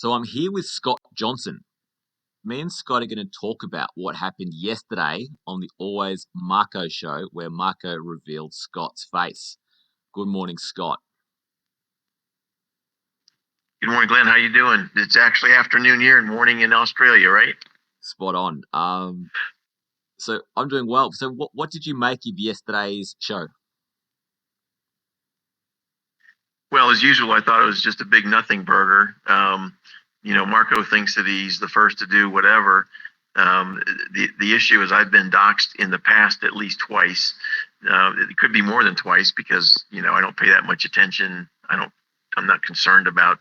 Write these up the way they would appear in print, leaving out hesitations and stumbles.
So I'm here with Scott Johnson. Me and Scott are going to talk about what happened yesterday on the Always Marco show, where Marco revealed Scott's face. Good morning, Scott. Good morning, Glenn. How you doing? It's actually afternoon here and morning in Australia, right? Spot on. So I'm doing well. So what did you make of yesterday's show? Well, as usual, I thought it was just a big nothing burger. Marco thinks that he's the first to do whatever. The issue is I've been doxxed in the past at least twice. It could be more than twice because I don't pay that much attention. I'm not concerned about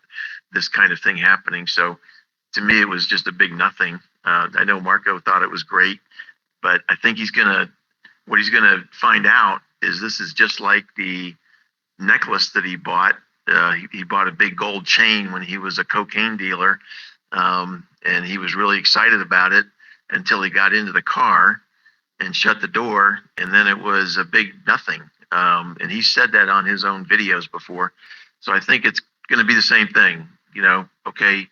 this kind of thing happening. So to me, it was just a big nothing. I know Marco thought it was great, but I think what he's gonna find out is this is just like the necklace that he bought. He bought a big gold chain when he was a cocaine dealer, and he was really excited about it until he got into the car and shut the door, and then it was a big nothing. And he said that on his own videos before. So I think it's going to be the same thing. Okay,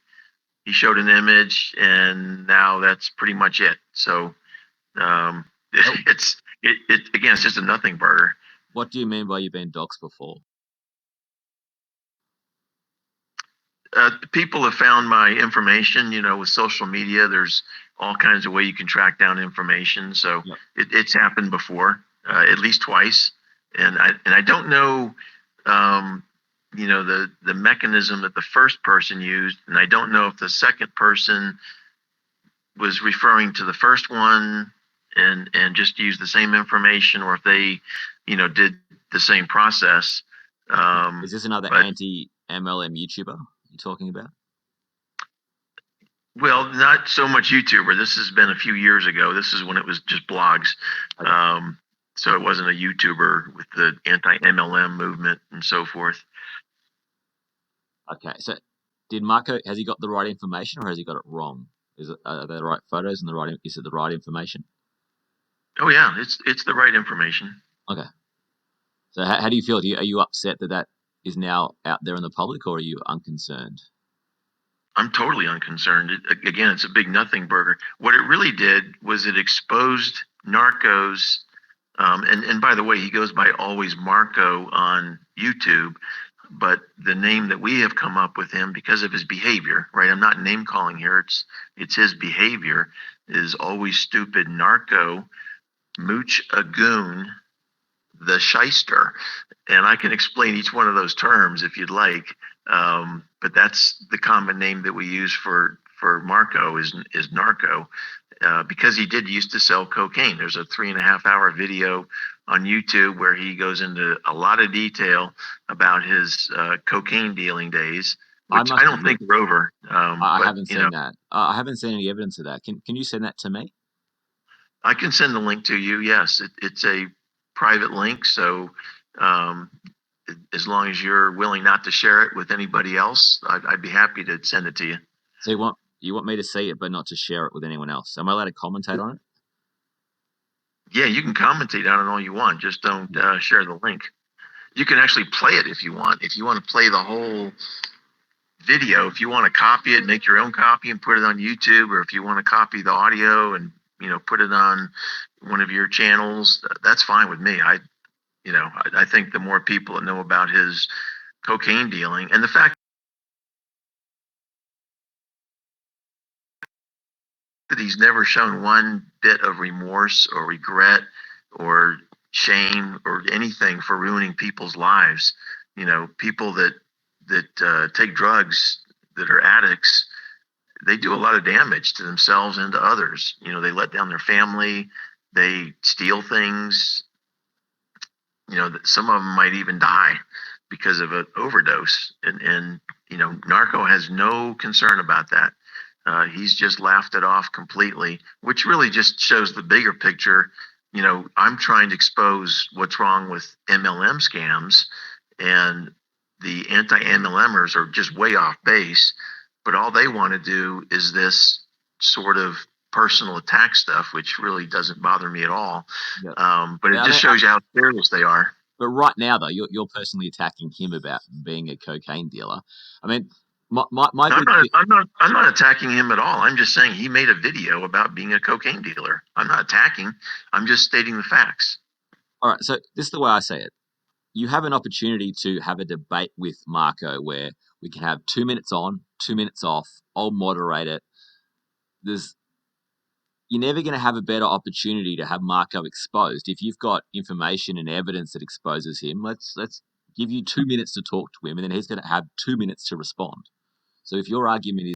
he showed an image, and now that's pretty much it. So it's just a nothing burger. What do you mean by you've been doxxed before? People have found my information, with social media. There's all kinds of way you can track down information. So Yep. it's happened before, at least twice. And I don't know, the mechanism that the first person used, and I don't know if the second person was referring to the first one and just used the same information, or if they, did the same process. Is this another But anti-MLM YouTuber you're talking about? Well, not so much YouTuber. This has been a few years ago. This is when it was just blogs. Okay. So it wasn't a YouTuber with the anti-MLM movement and so forth. Okay. So did Marco, has he got the right information or has he got it wrong? Are they the right photos and is it the right information? Oh yeah, it's the right information. Okay. So how do you feel? Are you upset that is now out there in the public, or are you unconcerned? I'm totally unconcerned. Again, it's a big nothing burger. What it really did was it exposed Narcos. And by the way, he goes by Always Marco on YouTube, but the name that we have come up with him because of his behavior, right? I'm not name calling here. It's his behavior is Always Stupid Narco, Mooch a Goon, the Shyster. And I can explain each one of those terms if you'd like. But that's the common name that we use for Marco is Narco, because he did used to sell cocaine. There's a 3.5 hour video on YouTube where he goes into a lot of detail about his cocaine dealing days, which I don't think are over. I haven't seen that. I haven't seen any evidence of that. Can you send that to me? I can send the link to you. Yes, it's a private link, so as long as you're willing not to share it with anybody else, I'd be happy to send it to you. So you want me to see it, but not to share it with anyone else? Am I allowed to commentate on it? Yeah, you can commentate on it all you want. Just don't share the link. You can actually play it if you want. If you want to play the whole video, if you want to copy it, make your own copy and put it on YouTube, or if you want to copy the audio and put it on one of your channels, that's fine with me. I think the more people that know about his cocaine dealing and the fact that he's never shown one bit of remorse or regret or shame or anything for ruining people's lives. People that take drugs, that are addicts, they do a lot of damage to themselves and to others. They let down their family, they steal things. Some of them might even die because of an overdose. And Narco has no concern about that. He's just laughed it off completely, which really just shows the bigger picture. I'm trying to expose what's wrong with MLM scams, and the anti-MLMers are just way off base. But all they want to do is this sort of personal attack stuff, which really doesn't bother me at all. Yeah. But it just shows you how serious they are. But right now, though, you're personally attacking him about being a cocaine dealer. I mean, My I'm big not, thing. I'm not attacking him at all. I'm just saying he made a video about being a cocaine dealer. I'm not attacking. I'm just stating the facts. All right, so this is the way I say it. You have an opportunity to have a debate with Marco where we can have 2 minutes on, 2 minutes off. I'll moderate it. There's You're never going to have a better opportunity to have Marco exposed. If you've got information and evidence that exposes him, let's give you 2 minutes to talk to him, and then he's going to have 2 minutes to respond. So if your argument is